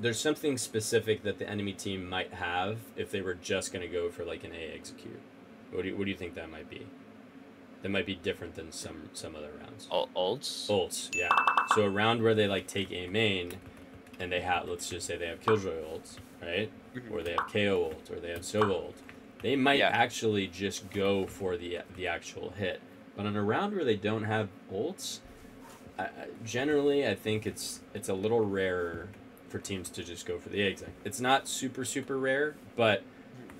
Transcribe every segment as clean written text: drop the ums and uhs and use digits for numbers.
there's something specific that the enemy team might have if they were just going to go for like an A execute. What do you think that might be? That might be different than some other rounds. Ults? Ults, yeah. So a round where they like take A main, and they have, let's just say they have Killjoy ults, right? Or they have KO ult, or they have Sova ult. They might actually just go for the actual hit. But on a round where they don't have ults, generally I think it's a little rarer for teams to just go for the exec. It's not super rare, but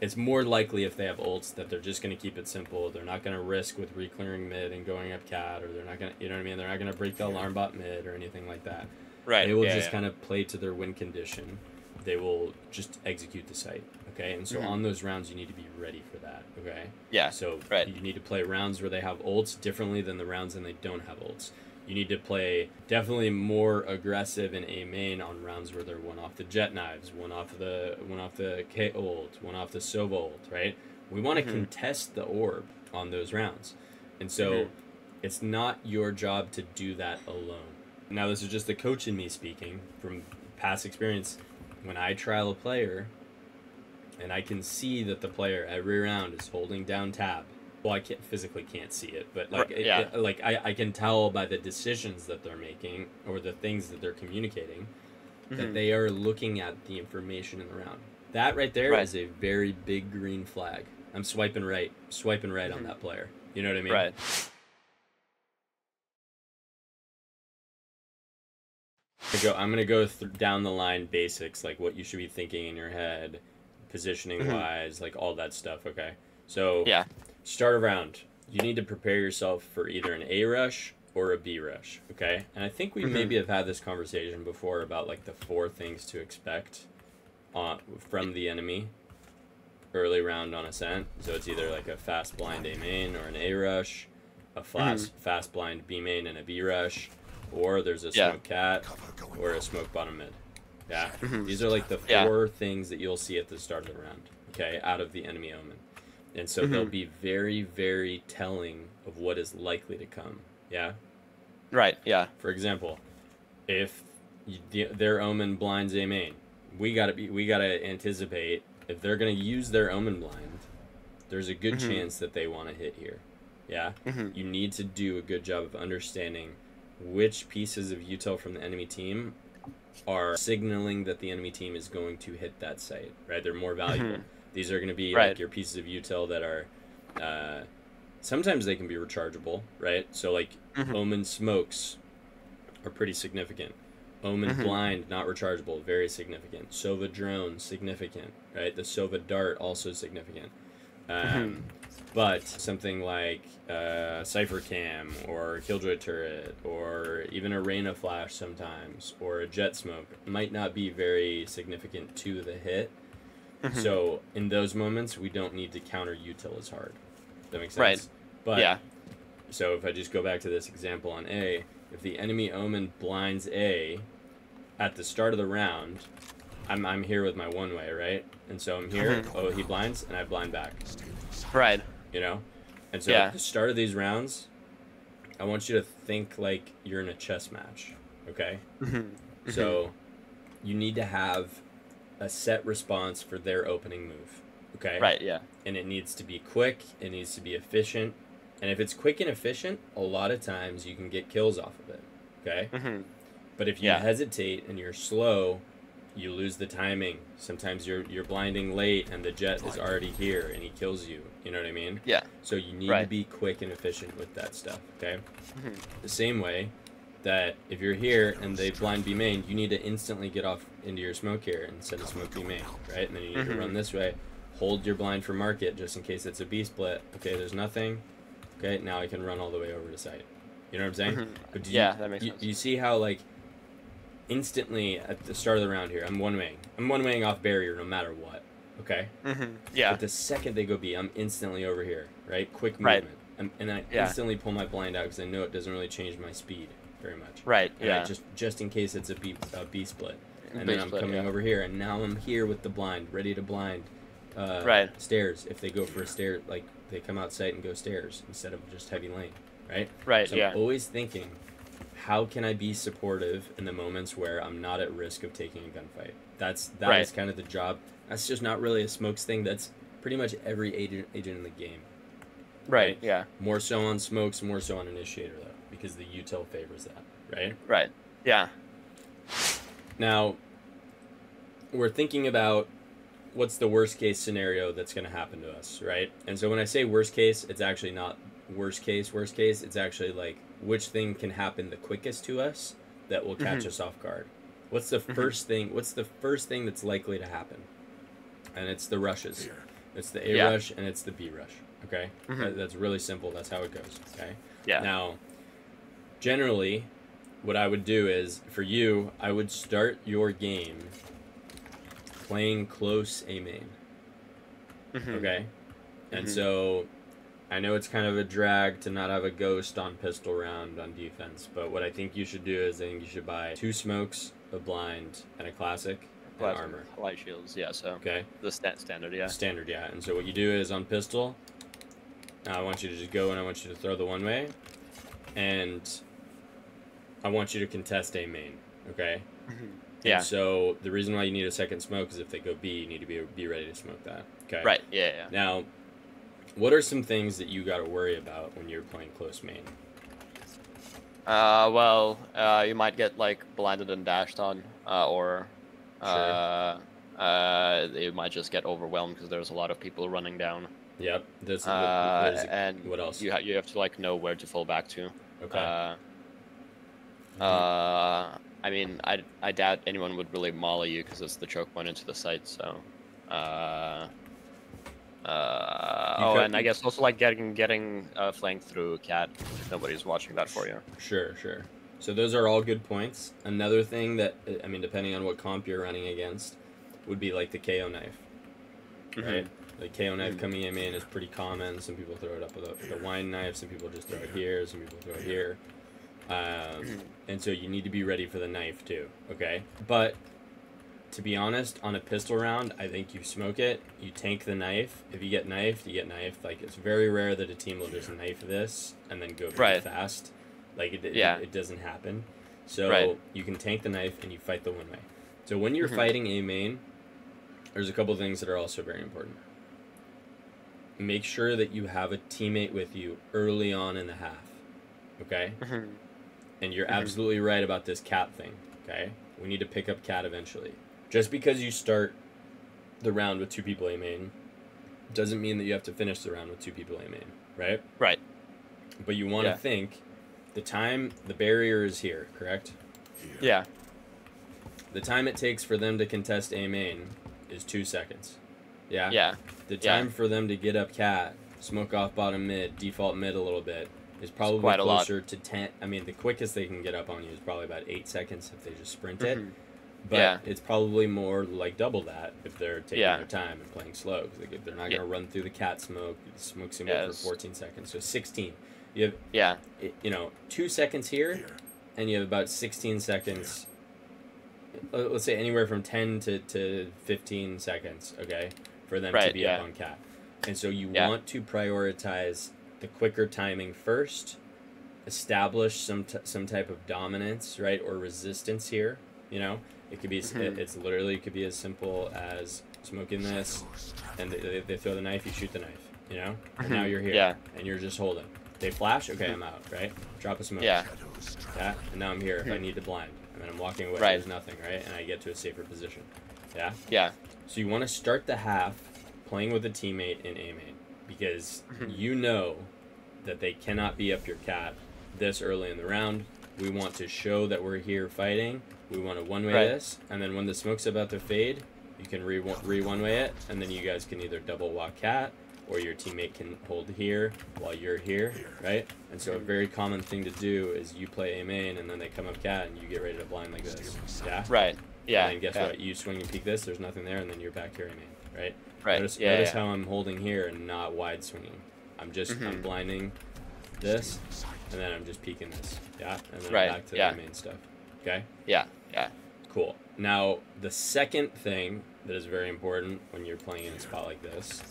it's more likely if they have ults that they're just going to keep it simple. They're not going to risk with re-clearing mid and going up cat, or they're not going to, you know what I mean? They're not going to break the alarm bot mid or anything like that. Right. They will just kind of play to their win condition. They will just execute the site, okay? And so on those rounds, you need to be ready for that, okay? Yeah. So you need to play rounds where they have ults differently than the rounds when they don't have ults. You need to play definitely more aggressive in A main on rounds where they're one off the jet knives, one off the K ult, one off the Sova ult, right? We want to contest the orb on those rounds. And so it's not your job to do that alone. Now, this is just the coach in me speaking from past experience. When I trial a player and I can see that the player every round is holding down tab, well, I physically can't see it, but like I can tell by the decisions that they're making or the things that they're communicating that they are looking at the information in the round. That right there is a very big green flag. I'm swiping right on that player. You know what I mean? Right. I'm gonna go down the line basics, like what you should be thinking in your head, positioning wise, like all that stuff. Okay, so start a round. You need to prepare yourself for either an A rush or a B rush. Okay, and I think we maybe have had this conversation before about like the 4 things to expect from the enemy early round on Ascent. So it's either like a fast blind A main or an A rush, a fast blind B main and a B rush, or there's a smoke cat or a smoke bottom mid. Yeah, these are like the 4 things that you'll see at the start of the round, okay, out of the enemy Omen. And so they'll be very, very telling of what is likely to come. Yeah? Right, yeah. For example, if their Omen blinds A main, we gotta anticipate if they're gonna use their Omen blind, there's a good chance that they want to hit here. Yeah? You need to do a good job of understanding which pieces of UTIL from the enemy team are signaling that the enemy team is going to hit that site, right? They're more valuable. These are going to be like your pieces of UTIL that are, sometimes they can be rechargeable, right? So like Omen smokes are pretty significant. Omen blind, not rechargeable, very significant. Sova drone, significant, right? The Sova dart, also significant. But something like Cypher Cam or Killjoy Turret or even a Reyna Flash sometimes or a Jet Smoke might not be very significant to the hit. So in those moments, we don't need to counter UTIL as hard. Does that make sense? Right. But, so if I just go back to this example on A, if the enemy Omen blinds A at the start of the round, I'm here with my one way, right? And so I'm here, he blinds, and I blind back. Right. You know? And so at the start of these rounds, I want you to think like you're in a chess match, okay? So you need to have a set response for their opening move, okay? Right, yeah. And it needs to be quick, it needs to be efficient, and if it's quick and efficient, a lot of times you can get kills off of it, okay? But if you hesitate and you're slow, you lose the timing. Sometimes you're blinding late and the jet is already here and he kills you. You know what I mean? Yeah. So you need to be quick and efficient with that stuff, okay? The same way that if you're here and they blind B main, you need to instantly get off into your smoke here and send a smoke B main, right? And then you need to run this way, hold your blind for market just in case it's a B split. Okay, there's nothing. Okay, now I can run all the way over to site. You know what I'm saying? But that makes sense. You see how, like, instantly at the start of the round here, I'm one-waying off barrier no matter what, okay? But the second they go B, I'm instantly over here, right? Quick movement. And I instantly pull my blind out because I know it doesn't really change my speed very much. Right, and I just in case it's a B split. And then I'm coming over here, and now I'm here with the blind, ready to blind stairs. If they go for a stair, like, they come out sight and go stairs instead of just heavy lane, right? Right, so I'm always thinking, how can I be supportive in the moments where I'm not at risk of taking a gunfight? That Right. is kind of the job. That's just not really a smokes thing. That's pretty much every agent in the game. Right. Yeah. More so on smokes, more so on initiator though, because the UTIL favors that, right? Right. Yeah. Now, we're thinking about what's the worst case scenario that's going to happen to us, right? And so when I say worst case, it's actually not worst case. It's actually like which thing can happen the quickest to us that will catch us off guard. What's the first thing? What's the first thing that's likely to happen? And it's the rushes. It's the A rush and it's the B rush. Okay, that's really simple. That's how it goes. Okay. Yeah. Now, generally, what I would do is for you, I would start your game playing close A main. Okay, and so I know it's kind of a drag to not have a ghost on pistol round on defense, but what I think you should do is I think you should buy 2 smokes, a blind, and a classic, and armor. Light shields, yeah. So Okay. the standard, yeah. Standard, yeah. And so what you do is on pistol, I want you to just go and I want you to throw the one way, and I want you to contest A main. Okay. Yeah. And so the reason why you need a second smoke is if they go B, you need to be ready to smoke that. Okay. Right. Yeah. Yeah. Now, what are some things that you got to worry about when you're playing close main? Well, you might get like blinded and dashed on, or you might just get overwhelmed because there's a lot of people running down. Yep. And what else? You have to like know where to fall back to. Okay. I mean, I doubt anyone would really molly you because it's the choke point into the site. So, and I guess also like getting flanked through a cat if nobody's watching that for you. Sure. So those are all good points. Another thing that, I mean, depending on what comp you're running against, would be like the KO knife, right? The KO knife coming in is pretty common. Some people throw it up with the wine knife. Some people just throw it here. Some people throw it here. And so you need to be ready for the knife too, okay? But to be honest, on a pistol round, I think you smoke it, you tank the knife. If you get knifed, you get knifed. Like, it's very rare that a team will just knife this and then go very fast. Like, it doesn't happen. So you can tank the knife and you fight the one way. So when you're fighting A main, there's a couple things that are also very important. Make sure that you have a teammate with you early on in the half, okay? And you're absolutely right about this cat thing, okay? We need to pick up cat eventually. Just because you start the round with 2 people A main doesn't mean that you have to finish the round with 2 people A main, right? Right. But you want to think the barrier is here, correct? Yeah. The time it takes for them to contest A main is 2 seconds. Yeah? Yeah. The time for them to get up cat, smoke off bottom mid, default mid a little bit, is probably closer to 10. I mean, the quickest they can get up on you is probably about 8 seconds if they just sprint it. But it's probably more like double that if they're taking their time and playing slow. Because they're not going to run through the cat smoke. Smoke symbol for 14 seconds. So 16. You have, 2 seconds here, and you have about 16 seconds. Let's say anywhere from 10 to 15 seconds, okay, for them to be up on cat. And so you want to prioritize the quicker timing first, establish some type of dominance, right, or resistance here. It could be it could be as simple as smoking this, and they throw the knife, you shoot the knife, and now you're here, and you're just holding. They flash, okay, I'm out, right? Drop a smoke, and now I'm here if I need to blind, and then I'm walking away, there's nothing, right, and I get to a safer position, So you want to start the half playing with a teammate in A main, because you know that they cannot be up your cat this early in the round. We want to show that we're here fighting. We want to one-way this, and then when the smoke's about to fade, you can re-one-way it, and then you guys can either double walk cat, or your teammate can hold here while you're here, right? And so a very common thing to do is you play A main, and then they come up cat, and you get ready to blind like this, Right, yeah. And then guess what? You swing and peek this, there's nothing there, and then you're back here A main, right? Right, Notice how I'm holding here and not wide swinging. I'm just I'm blinding this, and then I'm just peeking this, and then I'm back to the main stuff, okay? Yeah. Cool. Now, the second thing that is very important when you're playing in a spot like this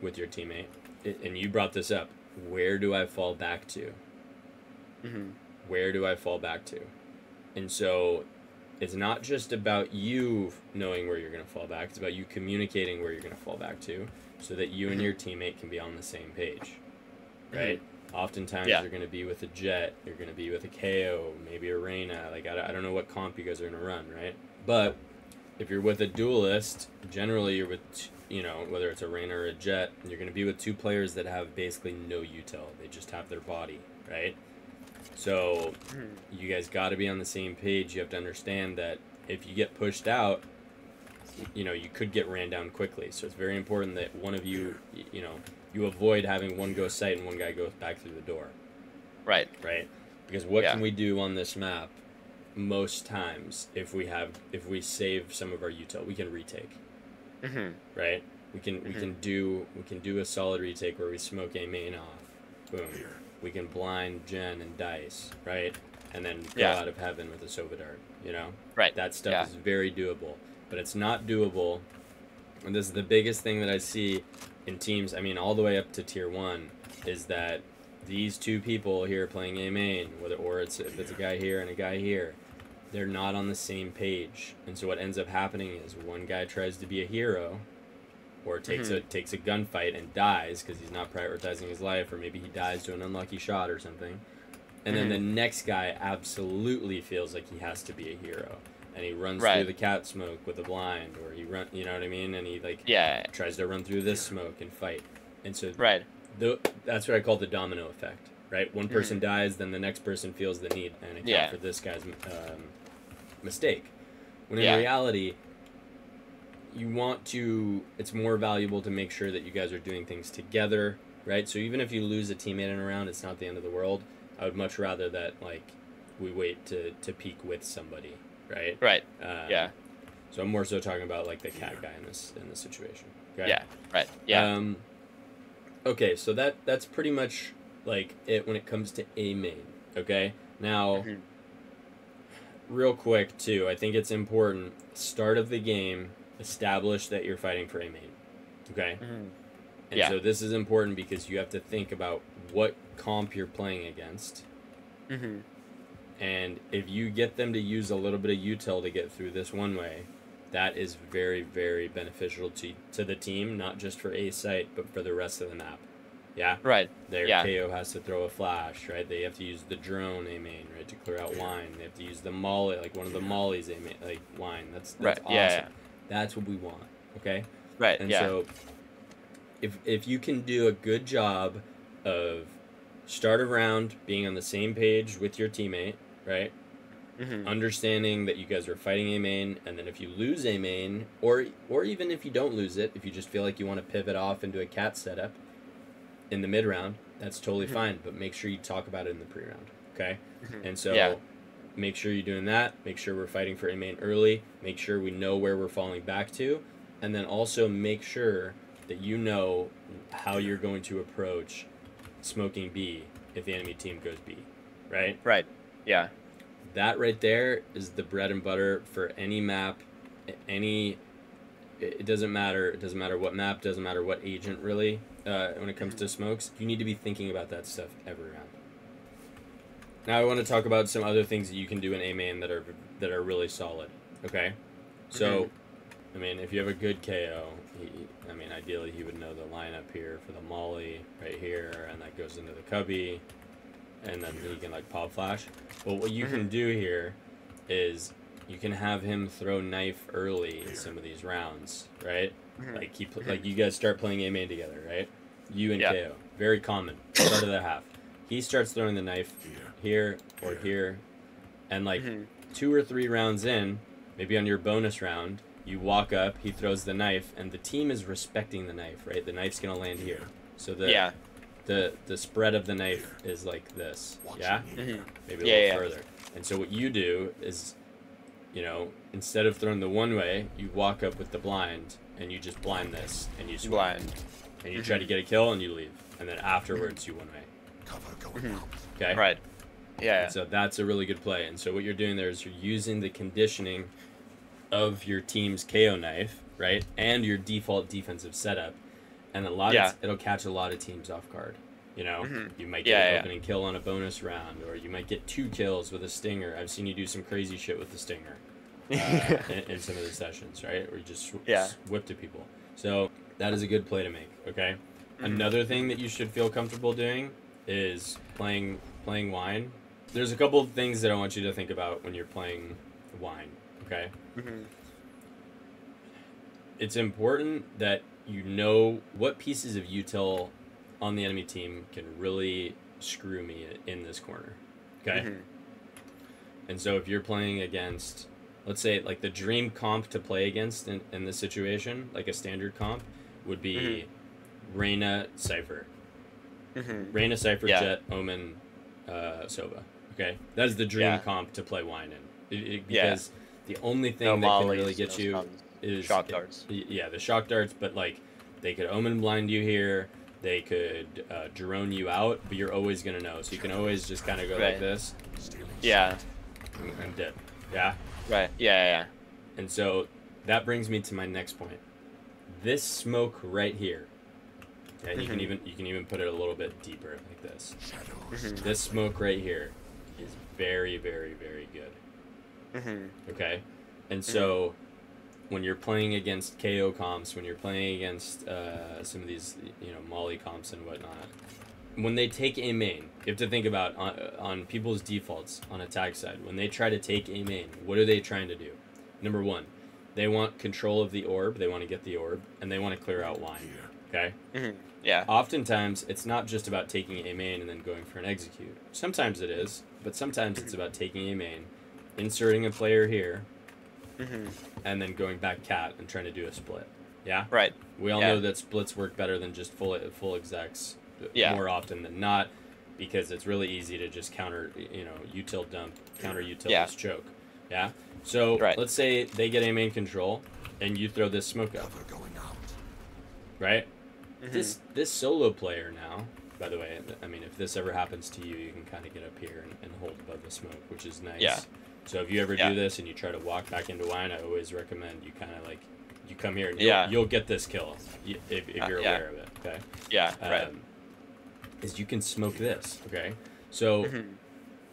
with your teammate, and you brought this up, where do I fall back to? where do I fall back to? And so it's not just about you knowing where you're going to fall back. It's about you communicating where you're going to fall back to so that you and your teammate can be on the same page, right? Oftentimes you're going to be with a Jet, you're going to be with a KO, maybe a Reyna. Like, I don't know what comp you guys are going to run, right? But if you're with a duelist, generally you're with, you know, whether it's a Reyna or a Jet, you're going to be with two players that have basically no UTIL. They just have their body, right? So you guys got to be on the same page. You have to understand that if you get pushed out, you know, you could get ran down quickly. So it's very important that one of you, you know, you avoid having one go sight and one guy goes back through the door. Right. Right? Because what can we do on this map most times if we save some of our util? We can retake. Right? We can do a solid retake where we smoke a main off. Boom. We can blind Jen and Dice, right? And then go out of heaven with a Sova Dart, you know? Right. That stuff is very doable. But it's not doable, and this is the biggest thing that I see in teams, I mean, all the way up to Tier 1, is that these two people here playing A main, if it's a guy here and a guy here, they're not on the same page. And so what ends up happening is one guy tries to be a hero, or takes a gunfight and dies because he's not prioritizing his life, or maybe he dies to an unlucky shot or something. And then the next guy absolutely feels like he has to be a hero, and he runs through the cat smoke with a blind, or you know what I mean? And he tries to run through this smoke and fight. And so that's what I call the domino effect, right? One person dies, then the next person feels the need and account for this guy's mistake. When in reality, it's more valuable to make sure that you guys are doing things together, right? So even if you lose a teammate in a round, it's not the end of the world. I would much rather that, like, we wait to peak with somebody, right? Right. So I'm more so talking about, like, the cat guy in this situation. Okay? Yeah. Right. Yeah. Okay, so that's pretty much, like, it when it comes to A main, okay? Now, real quick, too, I think it's important, start of the game, establish that you're fighting for A main, okay? And so this is important because you have to think about what comp you're playing against. And if you get them to use a little bit of util to get through this one way, that is very, very beneficial to the team, not just for A site, but for the rest of the map. Yeah? Right. Their KO has to throw a flash, right? They have to use the drone A main, right, to clear out wine. They have to use the molly, like one of the mollies A main, like wine. That's awesome. That's what we want, okay? Right. And so if you can do a good job of start a round being on the same page with your teammate, right? Understanding that you guys are fighting A main, and then if you lose A main, or even if you don't lose it, if you just feel like you want to pivot off into a cat setup in the mid round, that's totally fine. But make sure you talk about it in the pre round, okay? And so make sure you're doing that. Make sure we're fighting for A main early. Make sure we know where we're falling back to, and then also make sure that you know how you're going to approach smoking B if the enemy team goes B, right? Right. Yeah. That right there is the bread and butter for any map, it doesn't matter. It doesn't matter what map, doesn't matter what agent, really, when it comes to smokes. You need to be thinking about that stuff every round. Now I want to talk about some other things that you can do in A main that are really solid, okay? So, I mean, if you have a good KO, ideally he would know the lineup here for the molly right here, and that goes into the cubby, and then he can, like, pop flash. But what you can do here is you can have him throw knife early in some of these rounds, right? Like you guys start playing A main together, right? You and KO, very common. Start of the half, he starts throwing the knife here or here, and like 2 or 3 rounds in, maybe on your bonus round, you walk up, he throws the knife, and the team is respecting the knife, right? The knife's gonna land here, so the spread of the knife is like this, maybe a little further. And so what you do is, you know, instead of throwing the one way, you walk up with the blind, and you just blind this, and you swing, and you try to get a kill, and you leave, and then afterwards you one way. Okay. Right. Yeah. And so that's a really good play. And so what you're doing there is you're using the conditioning of your team's KO knife, right, and your default defensive setup, and it'll catch a lot of teams off guard. You know, Mm-hmm. you might get an opening kill on a bonus round, or you might get 2 kills with a stinger. I've seen you do some crazy shit with the stinger in some of the sessions, right? Or you just whip to people. So that is a good play to make, okay? Mm-hmm. Another thing that you should feel comfortable doing is playing wine. There's a couple of things that I want you to think about when you're playing wine, okay? Mm-hmm. It's important that you know what pieces of util on the enemy team can really screw me in this corner, okay? Mm-hmm. And so if you're playing against, let's say, like the dream comp to play against in this situation, like a standard comp, would be Reyna, Cypher. Mm-hmm. Reyna, Cypher, Jet, Omen, Sova. Okay? That is the dream comp to play wine in. Because the only thing that can really get you is shock darts. Yeah, the shock darts, but like they could Omen blind you here, they could drone you out, but you're always going to know. So you can always just kind of go like this. Yeah. I'm dead. Yeah? Right. Yeah. And so that brings me to my next point. This smoke right here. And you can even put it a little bit deeper like this. This smoke right here is very, very, very good. Okay? And so when you're playing against KO comps, when you're playing against some of these, Molly comps and whatnot, when they take a main, you have to think about on people's defaults on attack side. When they try to take a main, what are they trying to do? Number one, they want control of the orb. They want to get the orb, and they want to clear out wine. Okay? Yeah. Oftentimes, it's not just about taking a main and then going for an execute. Sometimes it is, but sometimes it's about taking a main, inserting a player here, and then going back cat and trying to do a split. Yeah? Right. We all know that splits work better than just full execs more often than not, because it's really easy to just counter, util dump, counter util this choke. Yeah? So let's say they get a main control, and you throw this smoke up. Right? This solo player now, by the way, I mean, if this ever happens to you, you can kind of get up here and hold above the smoke, which is nice. Yeah. So if you ever do this and you try to walk back into wine, I always recommend you kind of like, you come here and you'll get this kill if you're aware of it, okay? Yeah, right. Is you can smoke this, okay? So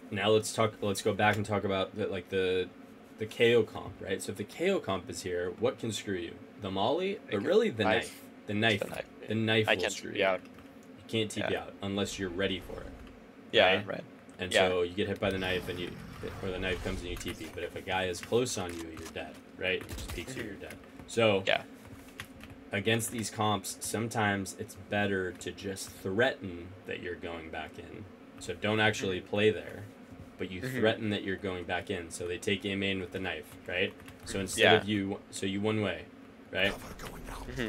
now let's go back and talk about the KO comp, right? So if the KO comp is here, what can screw you? The molly, but really the knife. The knife will screw you out. You can't TP out unless you're ready for it. Yeah, right. And so you get hit by the knife, or the knife comes and you TP. But if a guy is close on you, you're dead, right? It just peeks you, you're dead. So against these comps, sometimes it's better to just threaten that you're going back in. So don't actually play there, but you threaten that you're going back in. So they take a main with the knife, right? So instead of you one way, right?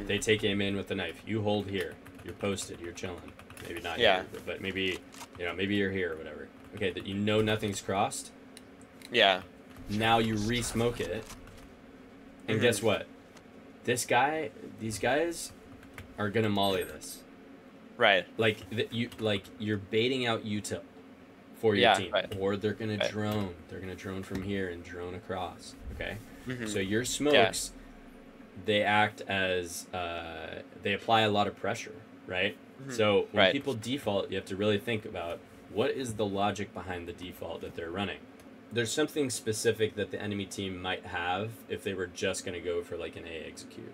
They take aim in with the knife. You hold here. You're posted. You're chilling. Maybe not here, but maybe you're here or whatever. Okay, that nothing's crossed. Yeah. Now you re-smoke it, and guess what? These guys are gonna molly this. Right. You're baiting out util for your team, or they're gonna drone. They're gonna drone from here and drone across. Okay. So your smokes. Yeah. They act as they apply a lot of pressure, right? So when people default, you have to really think about what is the logic behind the default that they're running. There's something specific that the enemy team might have if they were just going to go for like an A execute.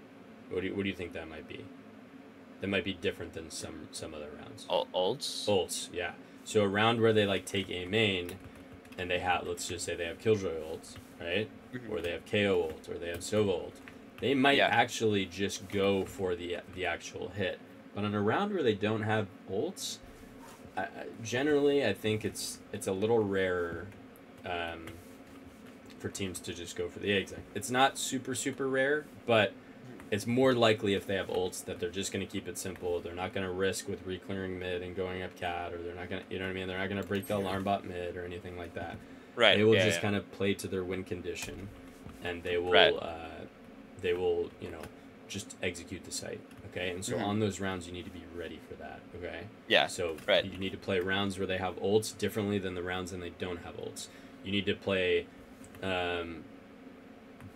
What do you think that might be? That might be different than some other rounds. Ults? Ults, yeah. So a round where they like take a main, and they have, let's just say they have Killjoy ults, right? Or they have KO ult, or they have Sova ult. They might actually just go for the actual hit. But on a round where they don't have ults, generally I think it's a little rarer for teams to just go for the exec. It's not super, super rare, but it's more likely if they have ults that they're just going to keep it simple. They're not going to risk with re-clearing mid and going up cat, or they're not going to, you know what I mean? They're not going to break the alarm bot mid or anything like that. Right. They will just kind of play to their win condition, and they will... they will, just execute the site, okay? And so on those rounds, you need to be ready for that, okay? Yeah, so you need to play rounds where they have ults differently than the rounds when they don't have ults. You need to play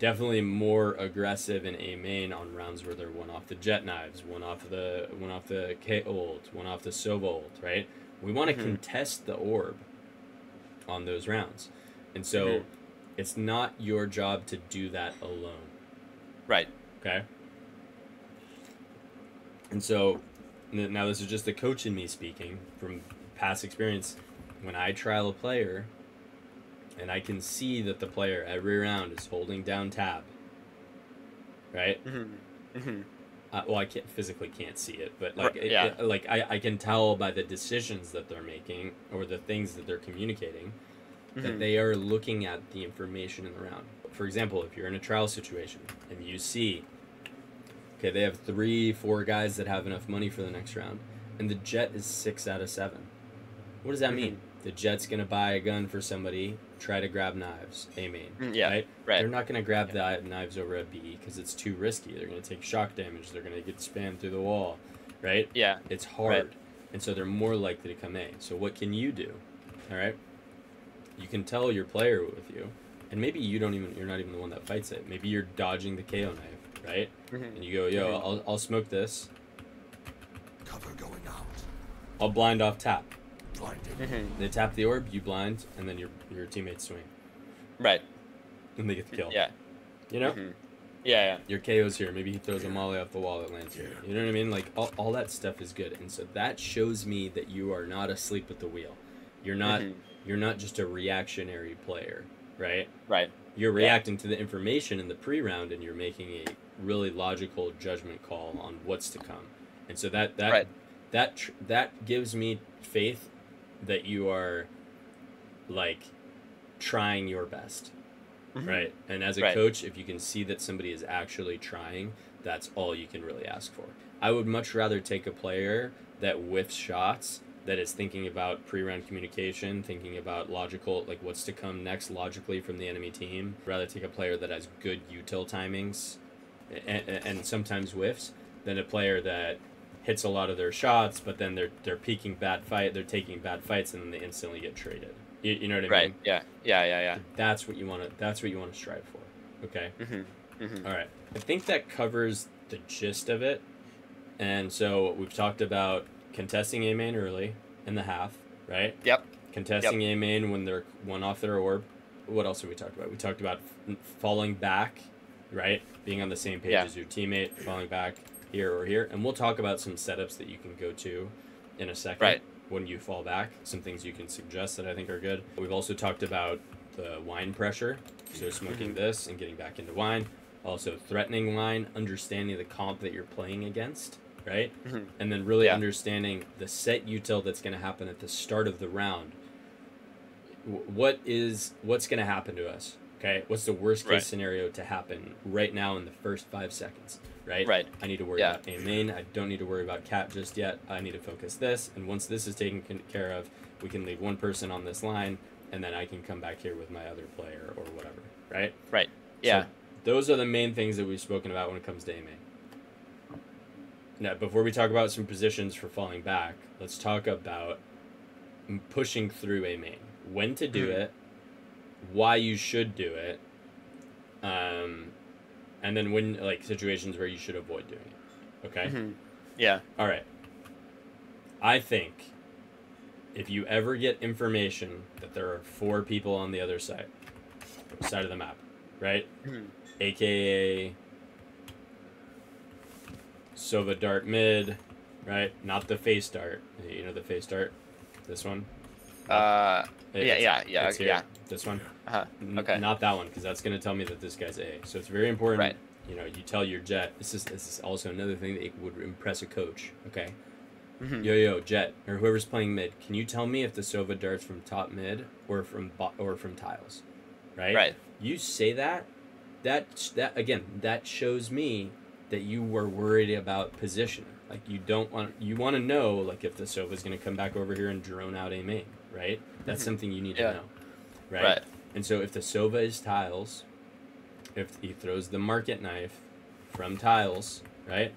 definitely more aggressive in A main on rounds where they're one off the jet knives, one off the K ult, one off the Sova ult, right? We want to contest the orb on those rounds. And so it's not your job to do that alone. Right. Okay? And so now this is just the coach in me speaking from past experience. When I trial a player and I can see that the player every round is holding down tab, right? Well, I physically can't see it, but like, I can tell by the decisions that they're making or the things that they're communicating that they are looking at the information in the round. For example, if you're in a trial situation and you see, okay, they have 3-4 guys that have enough money for the next round, and the jet is 6 out of 7. What does that mean? The jet's gonna buy a gun for somebody, try to grab knives, A main, right? They're not gonna grab the knives over at B because it's too risky. They're gonna take shock damage. They're gonna get spammed through the wall, right? Yeah, it's hard, and so they're more likely to come A. So what can you do? All right, you can tell your player with you, and maybe you're not even the one that fights it. Maybe you're dodging the KO knife, right? And you go, yo, I'll smoke this. Cover going out. I'll blind off tap. Blinded. They tap the orb, you blind, and then your teammates swing. Right. And they get the kill. Yeah. You know? Yeah. Your KO's here. Maybe he throws a molly off the wall that lands here. You know what I mean? Like, all that stuff is good. And so that shows me that you are not asleep at the wheel. You're not you're not just a reactionary player, right? Right. You're reacting to the information in the pre-round, and you're making a really logical judgment call on what's to come. And so that gives me faith that you are, like, trying your best, right? And as a coach, if you can see that somebody is actually trying, that's all you can really ask for. I would much rather take a player that whiffs shots, that is thinking about pre-round communication, thinking about logical, like what's to come next logically from the enemy team. Rather take a player that has good UTIL timings and sometimes whiffs than a player that hits a lot of their shots, but then they're taking bad fights, and then they instantly get traded. You know what I mean? Right. Yeah. That's what you want to strive for. Okay. All right. I think that covers the gist of it. And so we've talked about contesting A main early in the half, right? Yep. Contesting A main when they're one off their orb. What else have we talked about? We talked about falling back, right? Being on the same page as your teammate, falling back here or here. And we'll talk about some setups that you can go to in a second when you fall back. Some things you can suggest that I think are good. We've also talked about the wine pressure. So smoking this and getting back into wine. Also threatening wine, understanding the comp that you're playing against, right? And then really understanding the set util that's going to happen at the start of the round. What's going to happen to us? Okay, what's the worst case scenario to happen right now in the first 5 seconds? Right. I need to worry about A main. I don't need to worry about cat just yet. I need to focus this, and once this is taken care of, we can leave one person on this line, and then I can come back here with my other player or whatever. Right. Yeah. So those are the main things that we've spoken about when it comes to A main. Now, before we talk about some positions for falling back, let's talk about pushing through A main. When to do it, why you should do it, and then when, like, situations where you should avoid doing it. Okay? Yeah. All right. I think if you ever get information that there are 4 people on the other side of the map, right? AKA Sova dart mid, right? Not the face dart. You know the face dart? This one? Yeah. This one? Okay. Not that one, because that's going to tell me that this guy's A. So it's very important, you know, you tell your jet. This is also another thing that would impress a coach, okay? Yo, jet, or whoever's playing mid, can you tell me if the Sova dart's from top mid or from tiles, right? You say that shows me that you were worried about position. Like, you want to know, like, if the Sova's going to come back over here and drone out A main, right? That's something you need to know, right? And so if the Sova is tiles, if he throws the market knife from tiles, right?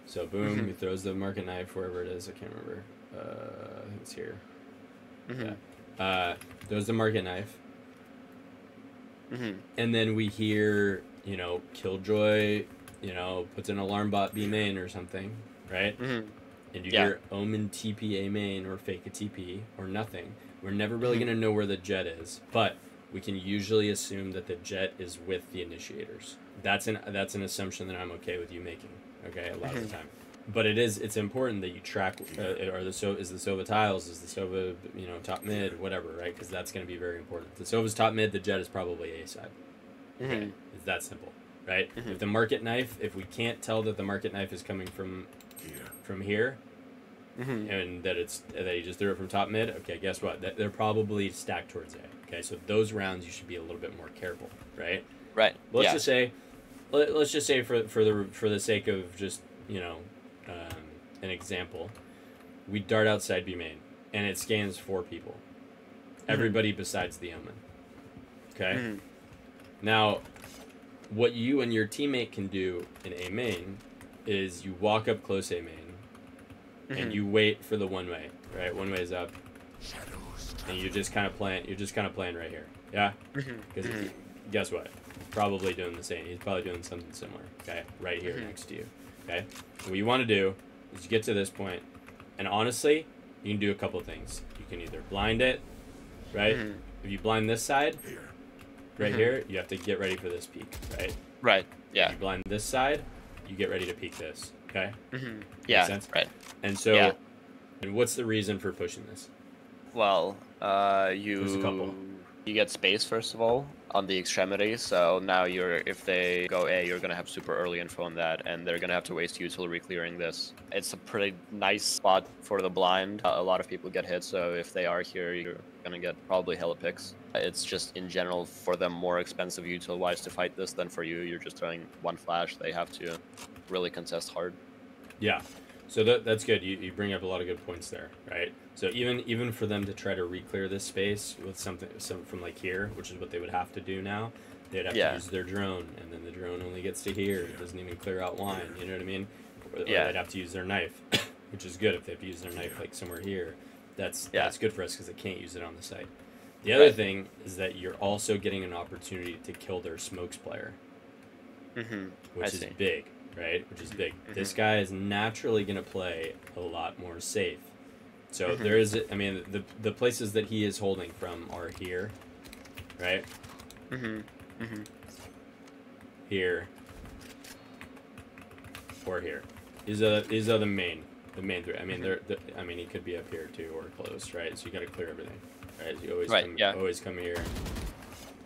So boom, he throws the market knife wherever it is. I can't remember. I think it's here. Throws the market knife. And then we hear, you know, Killjoy, you know, puts an alarm bot B main or something, right? Mm-hmm. And you hear Omen TP A main or fake a TP or nothing. We're never really going to know where the Jet is, but we can usually assume that the Jet is with the initiators. That's an assumption that I'm okay with you making, okay, a lot of the time. But it's important that you track, is the Sova tiles, is the Sova, you know, top mid, whatever, right? Because that's going to be very important. If the Sova's top mid, the Jet is probably A side. Okay, it's that simple, right? If the market knife, if we can't tell that the market knife is coming from here, and that he just threw it from top mid, okay, guess what? They're probably stacked towards A. Okay, so those rounds you should be a little bit more careful, right? Right. Let's just say for the sake of just, you know, an example, we dart outside B main and it scans 4 people, everybody besides the Omen. Okay. Now, what you and your teammate can do in A main is you walk up close A main and you wait for the one way, right? One way is up, and you're just kind of playing right here, yeah. Because guess what? Probably doing the same. He's probably doing something similar. Okay, right here next to you. Okay, what you want to do is you get to this point, and honestly, you can do a couple things. You can either blind it, right? If you blind this side, right here, you have to get ready for this peak, right? Right. Yeah. If you blind this side, you get ready to peek this. Okay. Yeah. Makes sense? Right. And so, and what's the reason for pushing this? Well, There's a couple. You get space first of all on the extremity, so now if they go A, you're gonna have super early info on that, and they're gonna have to waste UTIL re-clearing this. It's a pretty nice spot for the blind. A lot of people get hit, so if they are here, you're gonna get probably hella picks. It's just in general for them more expensive UTIL wise to fight this than for you. You're just throwing one flash. They have to really contest hard. Yeah. So that's good. You bring up a lot of good points there, right? So even for them to try to re-clear this space with some from like here, which is what they would have to do now, they'd have to use their drone, and then the drone only gets to here. It doesn't even clear out line. You know what I mean? Or they'd have to use their knife, which is good if they have to use their knife like somewhere here. That's good for us because they can't use it on the site. The other thing is that you're also getting an opportunity to kill their smokes player, which is big. Right, which is big. This guy is naturally going to play a lot more safe. So there is, I mean, the places that he is holding from are here, right? Here, or here. These are the main three. I mean, I mean, he could be up here too or close, right? So you got to clear everything, right? So you always come here,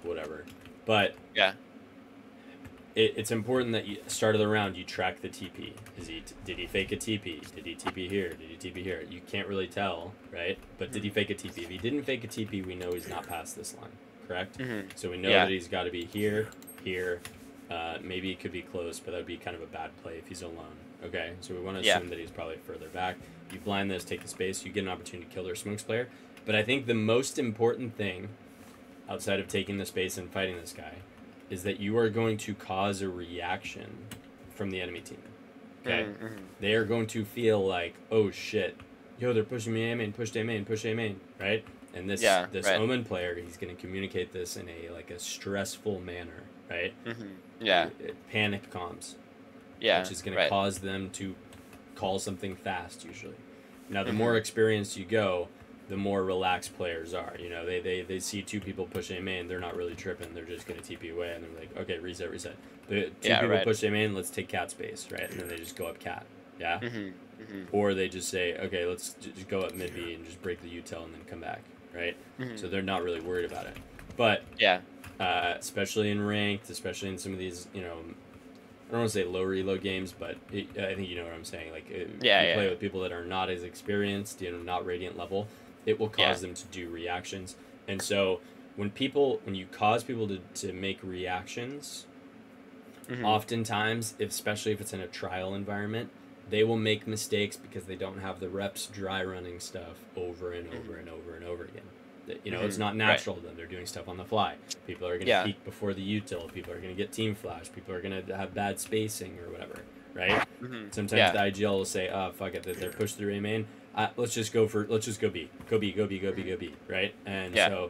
whatever. But it's important that you start of the round you track the TP. Did he fake a TP? Did he TP here? Did he TP here? You can't really tell, right? But did he fake a TP? If he didn't fake a TP, we know he's not past this line, correct? So we know that he's got to be here. Maybe it could be close, but that would be kind of a bad play if he's alone. Okay, so we want to assume that he's probably further back. You blind this, take the space, you get an opportunity to kill their smokes player. But I think the most important thing, outside of taking the space and fighting this guy, is that you are going to cause a reaction from the enemy team. Okay? They are going to feel like, oh shit, yo, they're pushing me A main, push A main, push A main, right? And this Omen player, he's going to communicate this in a stressful manner, right? Panic comms. Which is going to cause them to call something fast usually. Now the more experienced you go, the more relaxed players are. You know, they see 2 people push A main, they're not really tripping, they're just gonna TP away, and they're like, okay, reset. The 2 people push A main, let's take cat space, right? And then they just go up cat, or they just say, okay, let's just go up mid B and just break the UTIL and then come back, right? So they're not really worried about it. But especially in ranked, especially in some of these, you know, I don't want to say low reload games, but I think you know what I'm saying. Like, you play with people that are not as experienced, you know, not Radiant level, it will cause them to do reactions. And so when you cause people to make reactions, oftentimes, especially if it's in a trial environment, they will make mistakes because they don't have the reps dry running stuff over and over and over and over again. You know, it's not natural to them. They're doing stuff on the fly. People are going to peek before the util. People are going to get team flash. People are going to have bad spacing or whatever, right? Sometimes the IGL will say, oh, fuck it, they're pushed through A main. Let's just go B. Go B, right? And so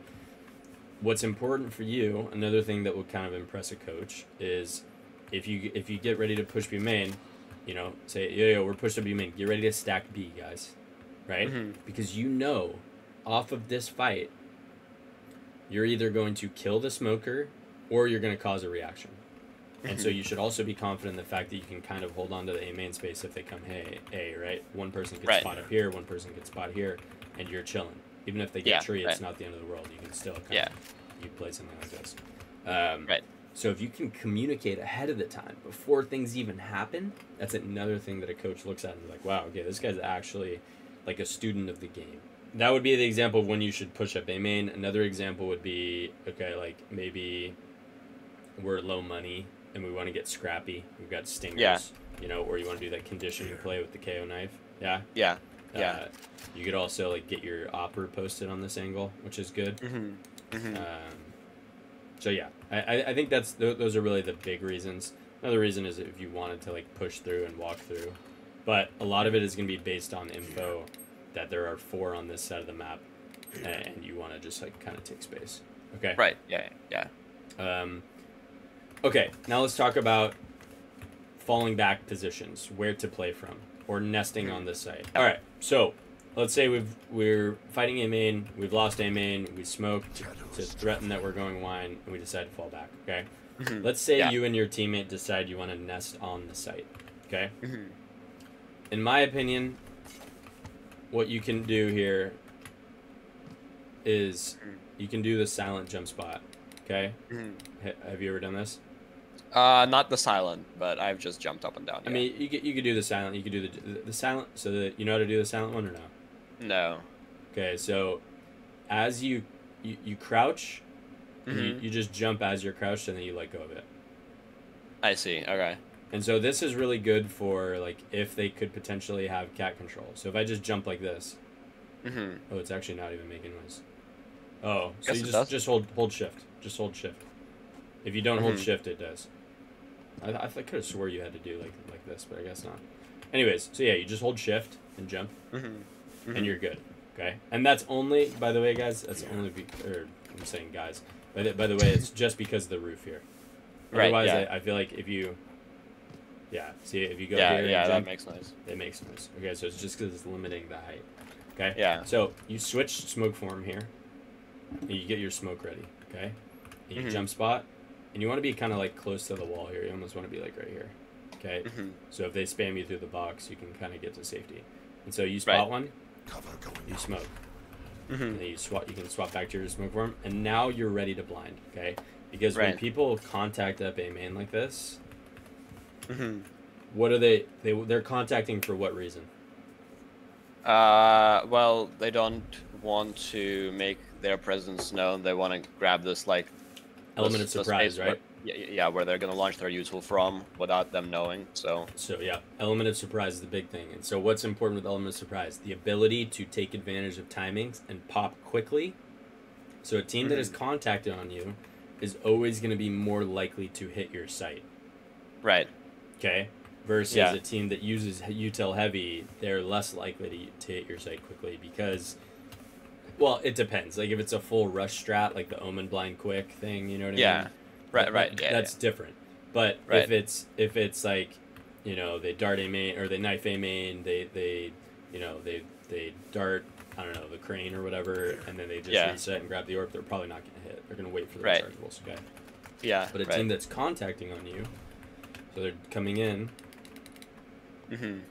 what's important for you, another thing that will kind of impress a coach is if you get ready to push B main, you know, say yo we're pushing B main, get ready to stack B, guys, right? Because you know, off of this fight, you're either going to kill the smoker or you're going to cause a reaction. And so you should also be confident in the fact that you can kind of hold on to the A main space if they come A, right? One person gets spot up here, one person gets spot here, and you're chilling. Even if they get tree, it's not the end of the world. You can still kind of, you play something like this. So if you can communicate ahead of the time, before things even happen, that's another thing that a coach looks at and is like, wow, okay, this guy's actually like a student of the game. That would be the example of when you should push up A main. Another example would be, okay, like maybe we're low money and we want to get scrappy. We've got stingers, you know, or you want to do that conditioning play with the KO knife. Yeah. You could also like get your opera posted on this angle, which is good. So yeah, I think those are really the big reasons. Another reason is if you wanted to like push through and walk through, but a lot of it is going to be based on info that there are 4 on this side of the map, and you want to just like kind of take space. Okay. Right. Yeah. Okay. Now let's talk about falling back positions, where to play from, or nesting on this site. All right. So let's say we're fighting A main, we've lost A main, we smoked to threaten that we're going wine, and we decide to fall back. Okay. Let's say you and your teammate decide you want to nest on the site. Okay. In my opinion, what you can do here is you can do the silent jump spot. Okay. Have you ever done this? Not the silent, but I've just jumped up and down. I mean, you could do the silent. You could do the silent. So that you know how to do the silent one or no? No. Okay, so as you crouch, you just jump as you're crouched, and then you let go of it. I see. Okay. And so this is really good for like if they could potentially have cat control. So if I just jump like this, oh, it's actually not even making noise. Oh, so you just hold shift. Just hold shift. If you don't hold shift, it does. I could have swore you had to do like this, but I guess not. Anyways, so yeah, you just hold shift and jump, and you're good. Okay, and that's only, by the way, guys, that's only I'm saying guys. By the way, it's just because of the roof here. Otherwise, I feel like if you, see if you go here and jump, that makes noise. It makes noise. Okay, so it's just because it's limiting the height. Okay. Yeah. So you switch smoke form here, and you get your smoke ready. Okay, and you jump spot. And you want to be kind of like close to the wall here. You almost want to be like right here. Okay? So if they spam you through the box, you can kind of get to safety. And so you spot one, you smoke. And then you can swap back to your smoke form. And now you're ready to blind. Okay? Because when people contact up A main like this, what are they're contacting for what reason? Well, they don't want to make their presence known. They want to grab this like element of surprise, right? Where they're going to launch their util from without them knowing. So yeah, element of surprise is the big thing. And so what's important with element of surprise? The ability to take advantage of timings and pop quickly. So a team that is contacted on you is always going to be more likely to hit your site. Right. Okay? Versus a team that uses UTIL heavy, they're less likely to hit your site quickly because... Well, it depends. Like if it's a full rush strat, like the Omen blind quick thing, you know what I mean? Right. That's different. But if it's like, you know, they dart A main or they knife A main, they dart, I don't know, the crane or whatever, and then they just reset and grab the orb, they're probably not going to hit. They're going to wait for the rechargeables. Okay. Yeah. But a team that's contacting on you, so they're coming in.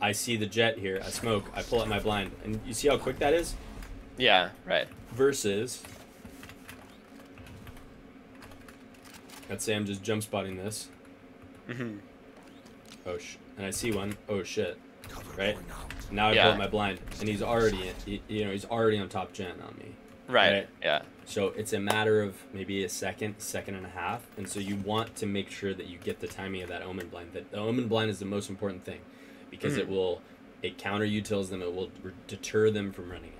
I see the jet here. I smoke. I pull out my blind, and you see how quick that is. Yeah, right. Versus, let's say I'm just jump spotting this. Oh and I see one. Oh shit! Right. Now I pull out my blind, and he's already, he's already on top gen on me. Right. Yeah. So it's a matter of maybe a second and a half, and so you want to make sure that you get the timing of that Omen blind. That the Omen blind is the most important thing, because it counter utils them. It will deter them from running out.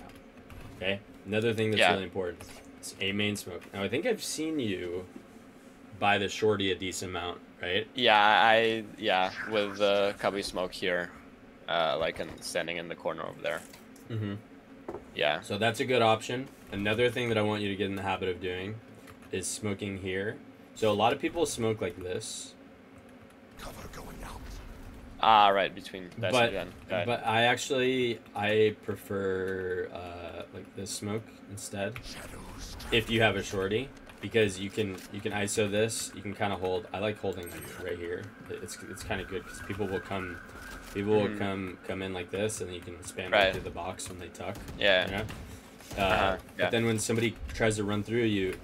Okay. Another thing that's really important is A main smoke. Now I think I've seen you buy the shorty a decent amount, right? Yeah, with the cubby smoke here, standing in the corner over there. Yeah. So that's a good option. Another thing that I want you to get in the habit of doing is smoking here. So a lot of people smoke like this. Cover going out. Ah, right, between that But again. Right. but I prefer like this smoke instead. Shadows. If you have a shorty, because you can ISO this. You can kind of hold. I like holding like right here. It's kind of good because people will come in like this, and then you can spam Right. it through the box when they tuck. Yeah. You know? Yeah. But then when somebody tries to run through you,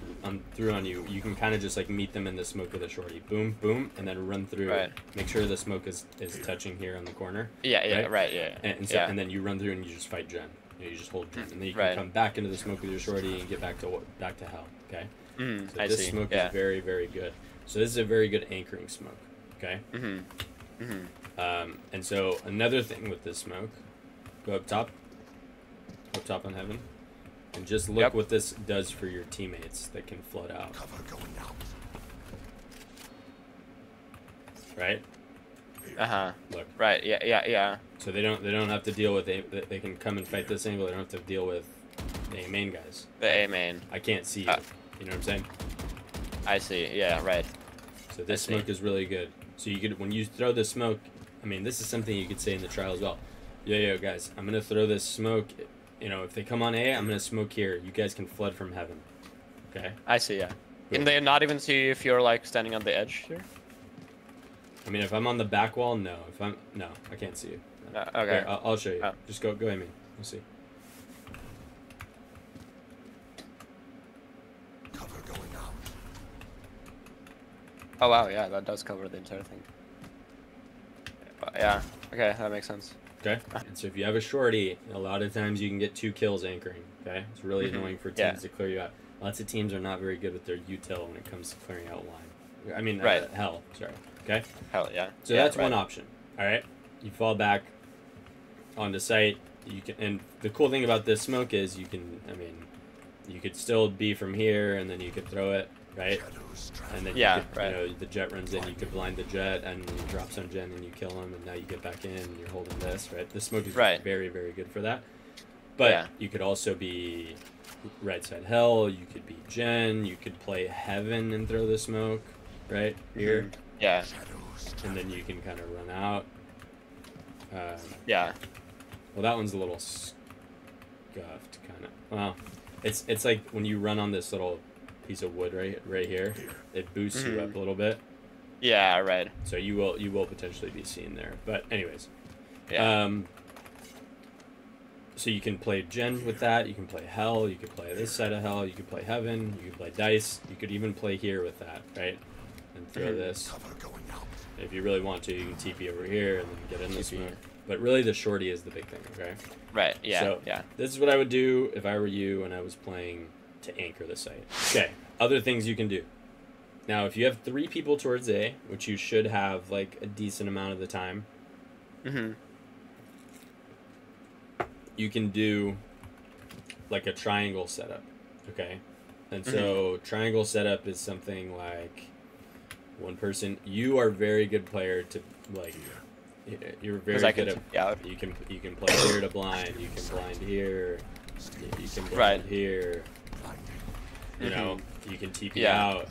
you can kind of just like meet them in the smoke with a shorty. Boom, boom, and then run through. Right. Make sure the smoke is touching here on the corner. Yeah, yeah, right, yeah. And and then you run through and you just fight Gen. You just hold Gen, and then you can Right. come back into the smoke with your shorty and get back to hell. Okay. Mm, So I this see. smoke Yeah. is very, very good. So this is a very good anchoring smoke. Okay. Mm-hmm. Mm-hmm. And so another thing with this smoke, go up top on heaven, and just look Yep. what this does for your teammates that can flood out. Cover going out. Right. Uh-huh. Look. Right, yeah, yeah, yeah. So they don't have to deal with they can come and fight this angle. They don't have to deal with the main guys. The A main. I can't see you. You know what I'm saying? I see. Yeah, right. So this I see. smoke is really good. So you could, when you throw the smoke, I mean, this is something you could say in the trial as well. Yo, guys, I'm gonna throw this smoke. You know, if they come on A, I'm gonna smoke here. You guys can flood from heaven. Okay. I see, yeah. Cool. Can they not even see if you're like standing on the edge here? I mean, if I'm on the back wall, no. No, I can't see you. Okay. Here, I'll show you. Oh. Just go ahead, man. We'll see. Cover going out. Oh wow, yeah, that does cover the entire thing. Yeah. Okay, that makes sense. Okay. And so if you have a shorty, a lot of times you can get 2 kills anchoring. Okay. It's really annoying for teams Yeah. to clear you out. Lots of teams are not very good with their UTIL when it comes to clearing out line. I mean, Right. hell. Sorry. Okay. Hell yeah. So Yeah, that's right. one option. All right. You fall back onto site. You can, and the cool thing about this smoke is you can. I mean, you could still be from here, and then you could throw it right, Shadows. and then Yeah, you could, right. you know, the jet runs in. You could blind the jet, and you drop some gen, and you kill him, and now you get back in, and you're holding this right. The smoke is Right. very, very good for that. But Yeah. you could also be right side hell. You could be gen. You could play heaven and throw the smoke right here. Mhm. Yeah. Shadows. And then you can kind of run out. Yeah. Well, that one's a little scuffed, kind of. Well, it's like when you run on this little piece of wood right here, it boosts you up a little bit. Yeah, right. So you will potentially be seen there. But anyways, Yeah. so you can play gen with that. You can play hell. You could play this side of hell. You could play heaven. You could play dice. You could even play here with that, right? And throw this. Cover going out. If you really want to, you can TP over here and then get in the smoke. But really, the shorty is the big thing, okay? Right. Yeah. So, yeah. this is what I would do if I were you and I was playing to anchor the site. Okay, other things you can do. Now, if you have 3 people towards A, which you should have like a decent amount of the time, Mhm. you can do like a triangle setup, okay? And so triangle setup is something like one person. You are a very good player to like. You're very I good can at. TP out. You can play here to blind. You can blind here. You can blind Right. here. Blinding. You know, you can TP Yeah. out.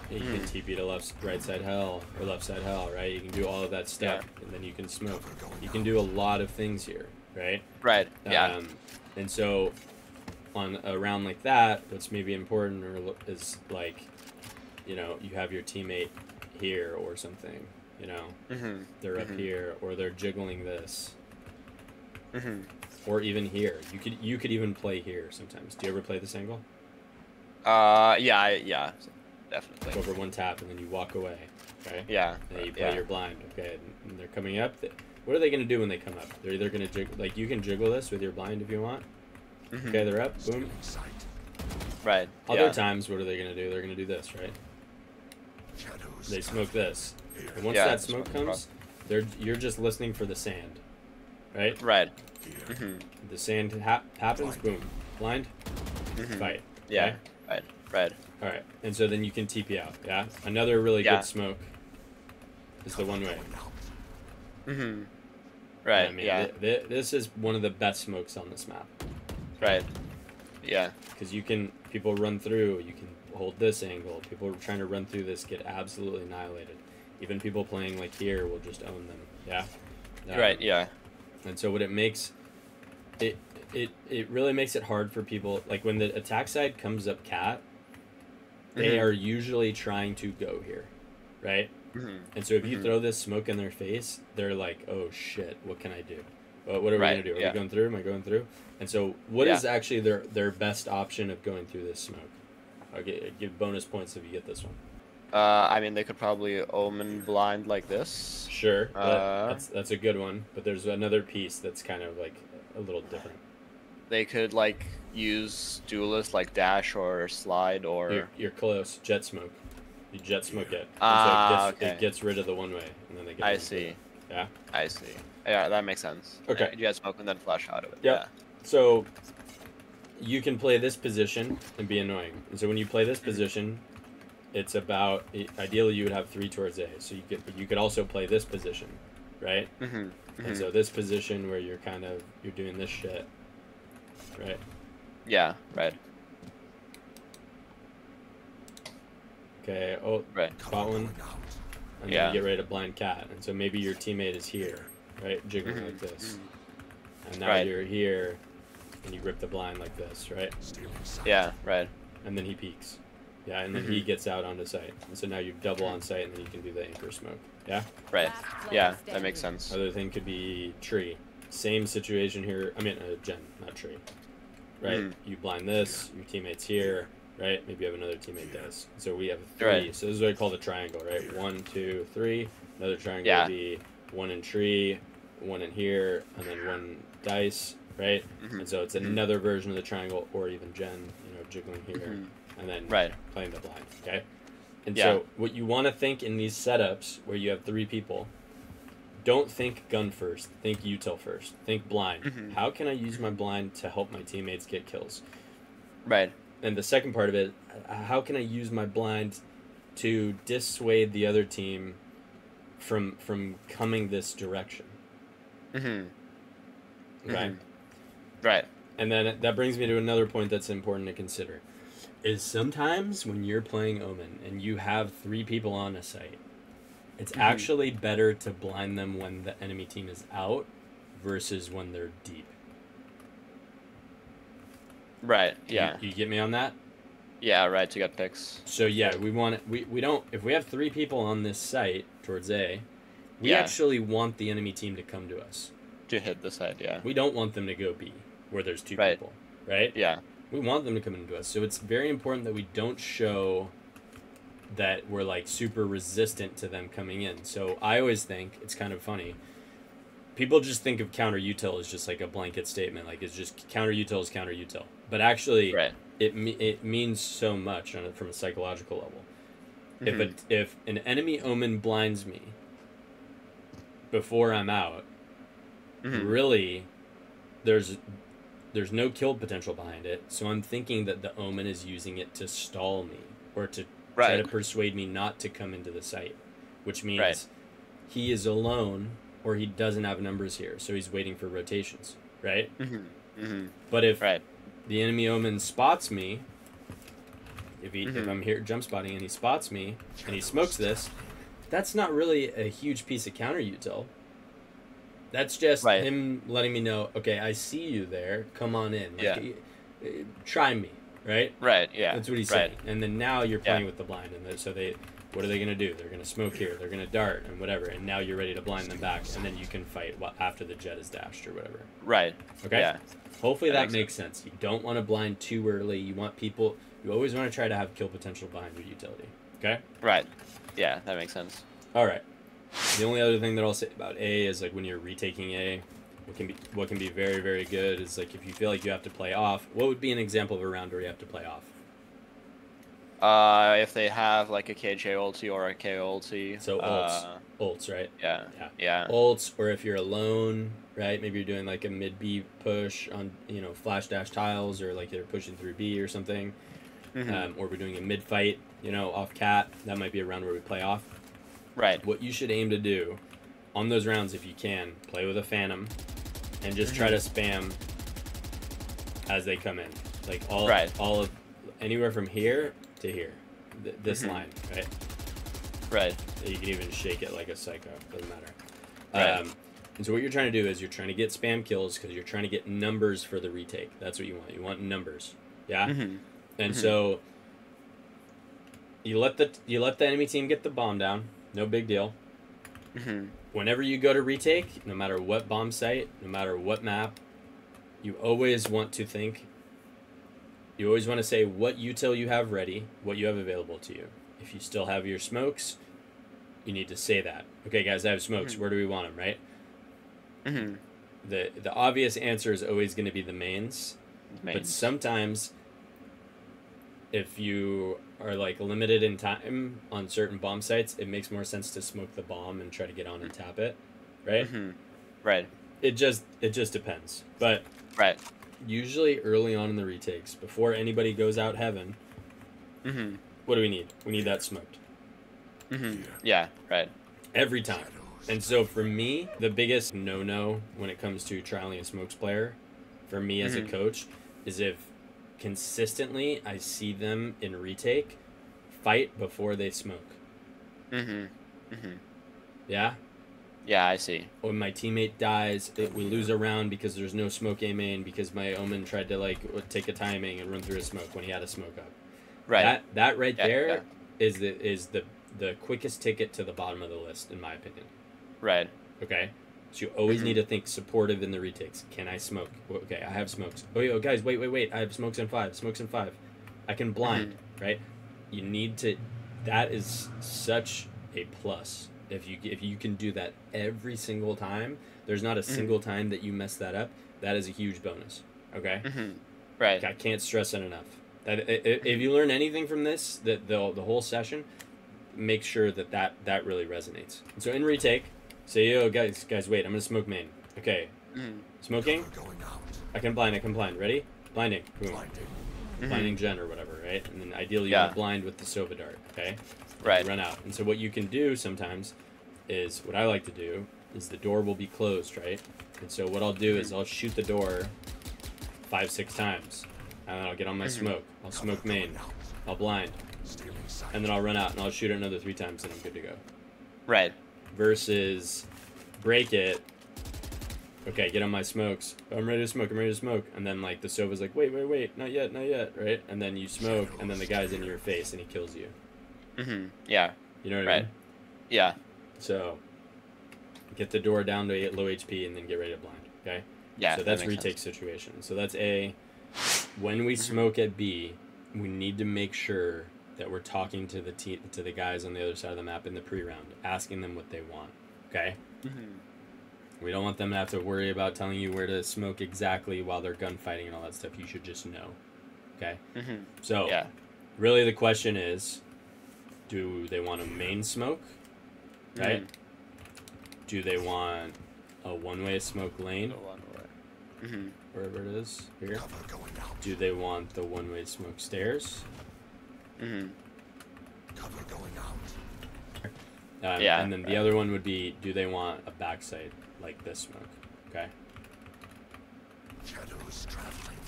You can TP to right side hell or left side hell, right? You can do all of that stuff, and then you can smoke. You can do a lot of things here, right? Right. Yeah. And so, on a round like that, what's maybe important is like, you know, you have your teammate here or something. You know, Mhm. they're up here, or they're jiggling this, Mhm. or even here. You could even play here sometimes. Do you ever play this angle? Yeah. Yeah. Definitely. Go over one tap and then you walk away. Okay. Yeah. And then you play Yeah. your blind. Okay. And they're coming up. What are they gonna do when they come up? They're either gonna jiggle, like you can jiggle this with your blind if you want. Mhm. Okay, they're up. Boom. Sight. Right. Other Yeah. times, what are they gonna do? They're gonna do this, right? Shadows. They smoke this. And once Yeah, that the smoke smoke comes, you're just listening for the sand, right? Right. Here. Mhm. The sand happens. Boom. Blind. Mhm. Fight. Yeah. Okay? Right. Right. All right. And so then you can TP out. Yeah. Another really Yeah. good smoke is the one way. Going out. Mhm. Right. I mean, yeah. this is one of the best smokes on this map Right. Yeah. because people run through. You can hold this angle. People trying to run through this get absolutely annihilated. Even people playing like here will just own them. Yeah. Right. Yeah. And so what it makes, it really makes it hard for people. Like when the attack side comes up cat, they are usually trying to go here, right? And so if you throw this smoke in their face, they're like, oh shit, what can I do? What are we going to do? Are we going through? Am I going through? And so what is actually their best option of going through this smoke? I'll give bonus points if you get this one. I mean, they could probably Omen blind like this. Sure, that's a good one. But there's another piece that's kind of like a little different. They could like use duelist like dash or slide or. You're close. Jet smoke. You jet smoke it. Okay. It gets rid of the one way, and then they get. I see. Yeah. I see. Yeah, that makes sense. Okay. Jet smoke and then flash out of it. Yep. Yeah. So you can play this position and be annoying. And so when you play this position, it's about ideally you would have 3 towards A. So you could also play this position, right? And so this position where you're doing this shit, right? Yeah. Right. Okay. Oh. Right. Spot one. And then you get ready to blind cat, and so maybe your teammate is here, right? Jiggling like this, and now you're here, and you rip the blind like this, right? Yeah. Right. And then he peeks. Yeah, and then he gets out onto site. And so now you double on site, and then you can do the anchor smoke. Yeah? Right. Yeah, that makes sense. Other thing could be tree. Same situation here. I mean, gen, not tree. Right? You blind this, your teammate's here, right? Maybe you have another teammate does. So we have 3. Right. So this is what I call the triangle, right? 1, 2, 3. Another triangle would be 1 in tree, 1 in here, and then 1 dice, right? And so it's another version of the triangle, or even gen, jiggling here. And then playing the blind, okay? And so what you want to think in these setups where you have 3 people, don't think gun first, think UTIL first, think blind. How can I use my blind to help my teammates get kills? Right. And the second part of it, how can I use my blind to dissuade the other team from coming this direction? Okay? Right. And then that brings me to another point that's important to consider. Is sometimes when you're playing Omen and you have 3 people on a site, it's actually better to blind them when the enemy team is out versus when they're deep. Right, yeah. You get me on that? Yeah, right, to get picks. So yeah, we don't, if we have 3 people on this site towards A, we actually want the enemy team to come to us. To hit the side, yeah. We don't want them to go B, where there's 2 people, right? Yeah. We want them to come into us. So it's very important that we don't show that we're like super resistant to them coming in. So I always think it's kind of funny. People just think of counter util as just like a blanket statement, like it's just counter util is counter util. But actually, it means so much from a psychological level. If an enemy Omen blinds me before I'm out, really, there's no kill potential behind it, so I'm thinking that the Omen is using it to stall me or to try to persuade me not to come into the site, which means he is alone or he doesn't have numbers here, so he's waiting for rotations, right? But if the enemy Omen spots me, if I'm here jump spotting and he spots me and he smokes this, that's not really a huge piece of counter util. That's just him letting me know, okay, I see you there. Come on in. Like, try me, right? Right, yeah. That's what he's saying. And then now you're playing with the blind. And so what are they going to do? They're going to smoke here. They're going to dart and whatever. And now you're ready to blind them back. And then you can fight after the jet is dashed or whatever. Right. Okay? Yeah. Hopefully that makes sense. You don't want to blind too early. You always want to try to have kill potential behind your utility. Okay? Right. Yeah, that makes sense. All right. The only other thing that I'll say about A is like when you're retaking A, what can be very, very good is like if you feel like you have to play off. What would be an example of a round where you have to play off? If they have like a KJ ulti or a K ulti. So ults, right? Yeah. Ults, or if you're alone, right? Maybe you're doing like a mid B push on flash dash tiles, or like they're pushing through B or something. Or we're doing a mid fight, off cat. That might be a round where we play off. Right. What you should aim to do on those rounds, if you can, play with a Phantom and just try to spam as they come in. Like all of anywhere from here to here, this line, right? Right. You can even shake it like a psycho. Doesn't matter. Right. And so what you're trying to do is you're trying to get spam kills because you're trying to get numbers for the retake. That's what you want. You want numbers. Yeah. And so you let the enemy team get the bomb down. No big deal. Whenever you go to retake, no matter what bomb site, no matter what map, you always want to think. You always want to say what util you have ready, what you have available to you. If you still have your smokes, you need to say that. Okay, guys, I have smokes. Where do we want them, right? The obvious answer is always going to be the mains. But sometimes, if you are like limited in time on certain bomb sites, it makes more sense to smoke the bomb and try to get on and tap it, right? Right. It just depends. But usually early on in the retakes, before anybody goes out heaven, what do we need? We need that smoked. Yeah, right. Every time. And so for me, the biggest no-no when it comes to trialing a smokes player, for me as a coach, is if consistently I see them in retake fight before they smoke. Yeah? Yeah, I see. When my teammate dies, we lose a round because there's no smoke A main because my Omen tried to like take a timing and run through a smoke when he had a smoke up. Right. That right there is the quickest ticket to the bottom of the list, in my opinion. Right. Okay? So you always need to think supportive in the retakes. Can I smoke? Okay, I have smokes. Oh, yo, guys, wait. I have smokes in 5. Smokes in 5. I can blind, right? You need to... That is such a plus. If you can do that every single time, there's not a single time that you mess that up. That is a huge bonus. Okay? Right. I can't stress it enough. That if you learn anything from this, the whole session, make sure that really resonates. And so in retake, say, yo, guys, wait, I'm gonna smoke main. Okay. Smoking? I can blind. Ready? Blinding. Boom. Blinding gen or whatever, right? And then ideally you want to blind with the Sova dart, okay? Right. Run out. And so what you can do sometimes is, what I like to do, is the door will be closed, right? And so what I'll do is I'll shoot the door 5-6 times. And then I'll get on my smoke. I'll smoke main. I'll blind. And then I'll run out and I'll shoot it another 3 times and I'm good to go. Right. Versus break it. Okay, get on my smokes. Oh, I'm ready to smoke. And then like the Sova's like, wait, not yet, right? And then you smoke and then the guy's in your face and he kills you. Yeah. You know what I mean? Yeah. So get the door down to low HP and then get ready to blind. Okay? Yeah. So that's retake situation. So that's A. When we smoke at B, we need to make sure that we're talking to the guys on the other side of the map in the pre-round, asking them what they want. Okay? We don't want them to have to worry about telling you where to smoke exactly while they're gunfighting and all that stuff. You should just know. Okay? So, really the question is, do they want a main smoke? Right? Do they want a one-way smoke lane? Wherever it is. Here. Do they want the one-way smoke stairs? Cover going out. And then the other one would be, do they want a backside like this smoke? Okay. Shadows traveling.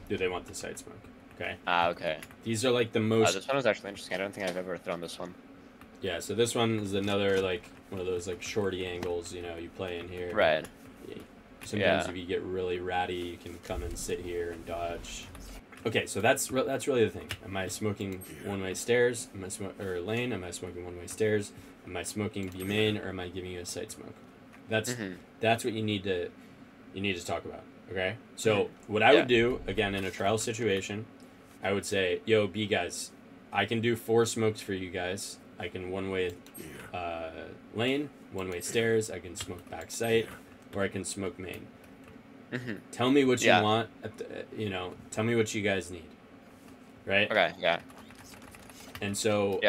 Do they want the side smoke? Okay. Okay. These are like the most. This one was actually interesting. I don't think I've ever thrown this one. Yeah. So this one is another like one of those like shorty angles. You know, you play in here. Right. Sometimes if you get really ratty, you can come and sit here and dodge. Okay, so that's really the thing. Am I smoking one-way stairs? Or lane? Am I smoking one-way stairs? Am I smoking B main, or am I giving you a side smoke? That's what you need to talk about. Okay. So what I would do again in a trial situation, I would say, yo, B guys, I can do 4 smokes for you guys. I can one-way lane, one-way stairs. I can smoke back site, or I can smoke main. Tell me what you want. Tell me what you guys need. Right? Okay, yeah. And so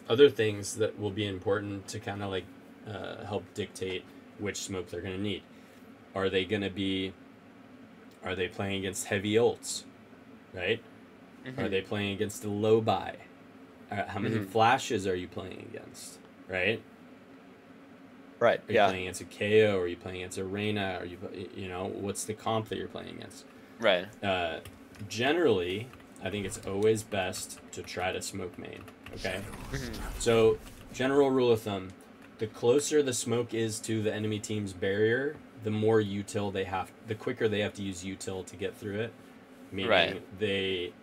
other things that will be important to kind of like help dictate which smoke they're going to need. Are they playing against heavy ults? Right? Are they playing against a low buy? How many flashes are you playing against? Right? Right. Are you playing against a KO? Are you playing against a Reyna? Are you what's the comp that you're playing against? Right. Generally, I think it's always best to try to smoke main. Okay. So general rule of thumb: the closer the smoke is to the enemy team's barrier, the more util they have. The quicker they have to use util to get through it. Meaning they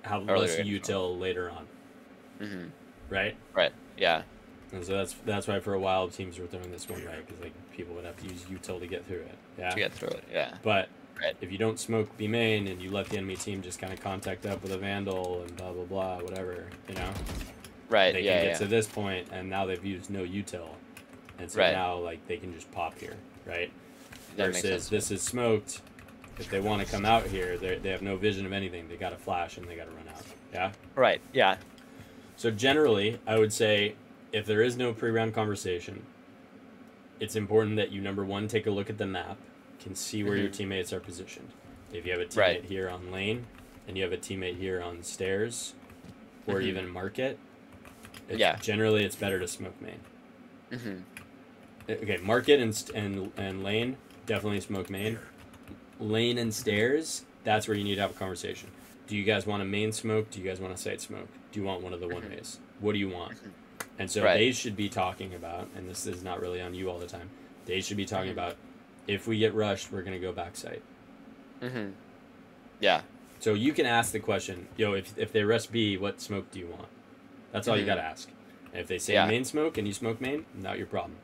have less util later on. Right. Right. Yeah. And so that's why for a while teams were throwing this one right, because like people would have to use util to get through it. Yeah. To get through it. Yeah. But if you don't smoke B main and you let the enemy team just kind of contact up with a vandal and blah blah blah whatever, you know. Right. They can get to this point and now they've used no util, and so now like they can just pop here, right? Versus this is smoked. If they want to come out here, they have no vision of anything. They got to flash and they got to run out. Yeah. Right. Yeah. So generally, I would say if there is no pre-round conversation, it's important that you, number one, take a look at the map, can see where your teammates are positioned. If you have a teammate here on lane, and you have a teammate here on stairs, or even market, generally it's better to smoke main. Okay, market and lane, definitely smoke main. Lane and stairs, that's where you need to have a conversation. Do you guys want a main smoke? Do you guys want a site smoke? Do you want one of the one ways? What do you want? And so they should be talking about, and this is not really on you all the time, they should be talking about, if we get rushed, we're going to go back site. Yeah. So you can ask the question, yo, if they rush B, what smoke do you want? That's all you got to ask. And if they say main smoke and you smoke main, not your problem.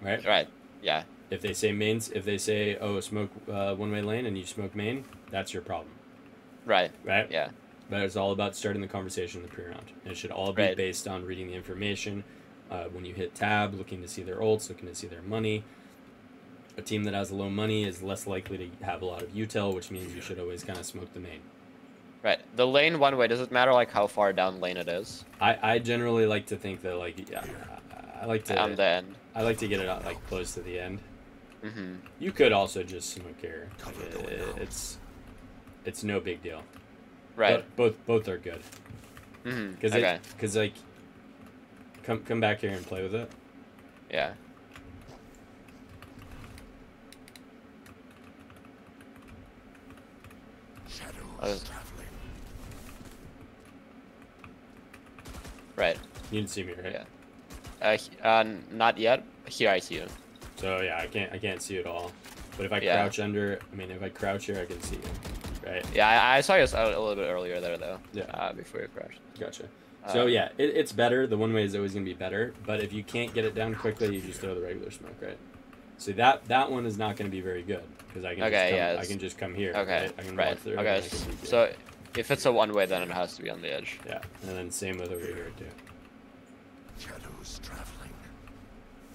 Right? Right. Yeah. If they say mains, if they say, oh, smoke one-way lane and you smoke main, that's your problem. Right. Right? Yeah. But it's all about starting the conversation in the pre-round. And it should all be based on reading the information. When you hit tab, looking to see their ults, looking to see their money. A team that has low money is less likely to have a lot of util, which means you should always kind of smoke the main. Right. The lane one way, does it matter like how far down lane it is? I generally like to think that like I like to on the end. I like to get it out like close to the end. You could also just smoke here. It's no big deal. Right. But both are good. Because like come back here and play with it. Yeah. Right. You didn't see me, right? Yeah. Not yet. Here I see you. So yeah, I can't see it all. But if I crouch under, if I crouch here, I can see you, right? Yeah, I saw you a little bit earlier there though. Yeah. Before you crashed. Gotcha. So yeah, it's better. The one way is always gonna be better. But if you can't get it down quickly, you just throw the regular smoke, right? So that one is not gonna be very good because I can just come here. Okay. Right? I can walk through. Okay. So if it's a one way, then it has to be on the edge. Yeah, and then same with over here too. Shadows traveling.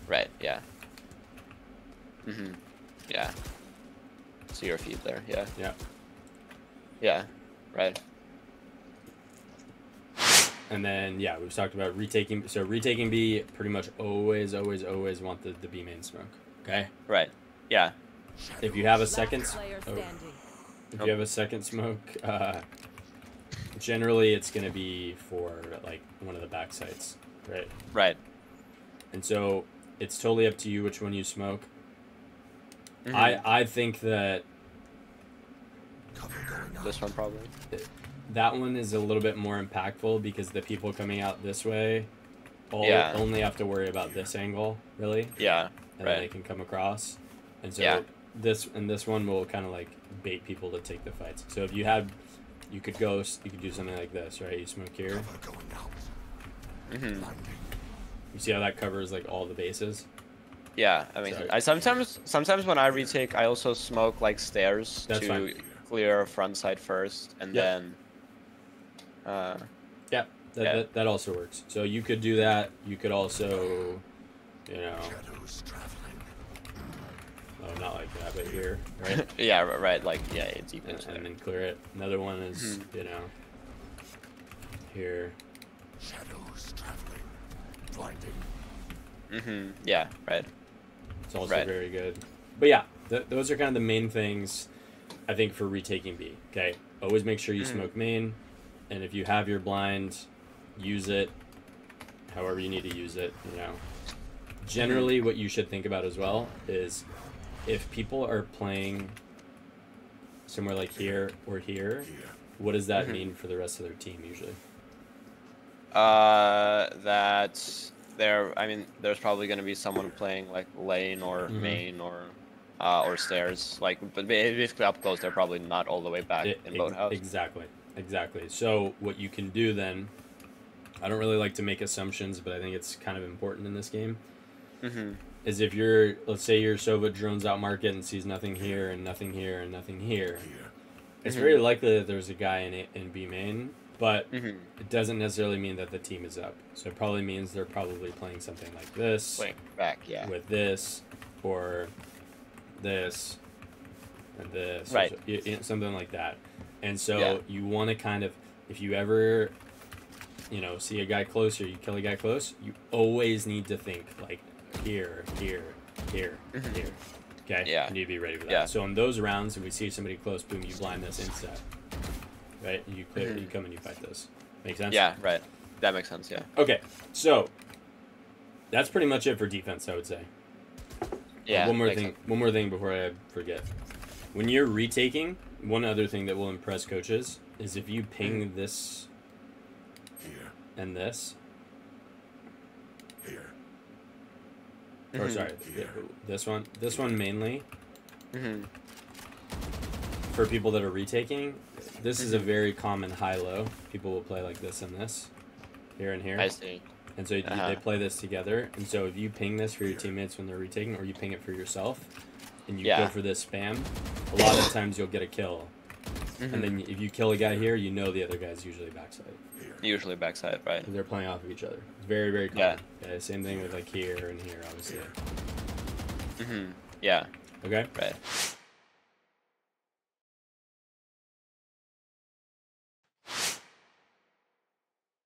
Right. Yeah. Yeah. See your feet there. Yeah. Yeah. Yeah. Right. And then we've talked about retaking. So retaking B, pretty much always want the B main smoke. Okay. Right. Yeah. If you have a second, you have a second smoke, generally it's gonna be for like one of the back sites, right? Right. And so it's totally up to you which one you smoke. I think that this one probably. That one is a little bit more impactful because the people coming out this way only have to worry about this angle, really. Yeah. And then they can come across. And so this one will kind of like bait people to take the fights. So if you could do something like this, right? You smoke here. You see how that covers like all the bases? Yeah, I mean, I sometimes when I retake, I also smoke like stairs to clear front side first, and then. That also works. So you could do that. You could also, not like that, but here, right? Yeah, right. Like deep into and then clear it. Another one is here. Shadows traveling, blinding. Yeah, right. It's also very good. But yeah, those are kind of the main things, I think, for retaking B. Okay, always make sure you smoke main, and if you have your blind, use it however you need to use it. Generally, what you should think about as well is if people are playing somewhere like here or here, what does that mean for the rest of their team usually? That I mean, there's probably going to be someone playing like lane or main or stairs. Like, but basically up close, they're probably not all the way back in boathouse. Exactly. So what you can do then, I don't really like to make assumptions, but I think it's kind of important in this game. Is if let's say your Sova drones out market and sees nothing here and nothing here and nothing here, it's very likely that there's a guy in B main, but it doesn't necessarily mean that the team is up. So it probably means they're probably playing something like this, Playing back, yeah, with this or this and this, right? Or something like that. And so you want to kind of, if you ever, see a guy close or you kill a guy close, you always need to think like here. Okay? Yeah. You need to be ready for that. Yeah. So in those rounds, if we see somebody close, boom, you blind this instead. Right? You clear, you come and you fight this. Make sense? Yeah, right. That makes sense, yeah. Okay, so that's pretty much it for defense, I would say. Yeah. One more thing before I forget. When you're retaking, one other thing that will impress coaches is if you ping this Here. and this. Here. Or sorry, this one mainly. For people that are retaking, this is a very common high-low. People will play like this and this, here and here. I see. And so they play this together. And so if you ping this for your teammates when they're retaking, or you ping it for yourself, and you go for this spam, a lot of times you'll get a kill. And then if you kill a guy here, you know the other guy's usually backside. Usually backside, right? They're playing off of each other. It's very, very common. Yeah. Same thing with like here and here, obviously. Yeah. Okay? Right.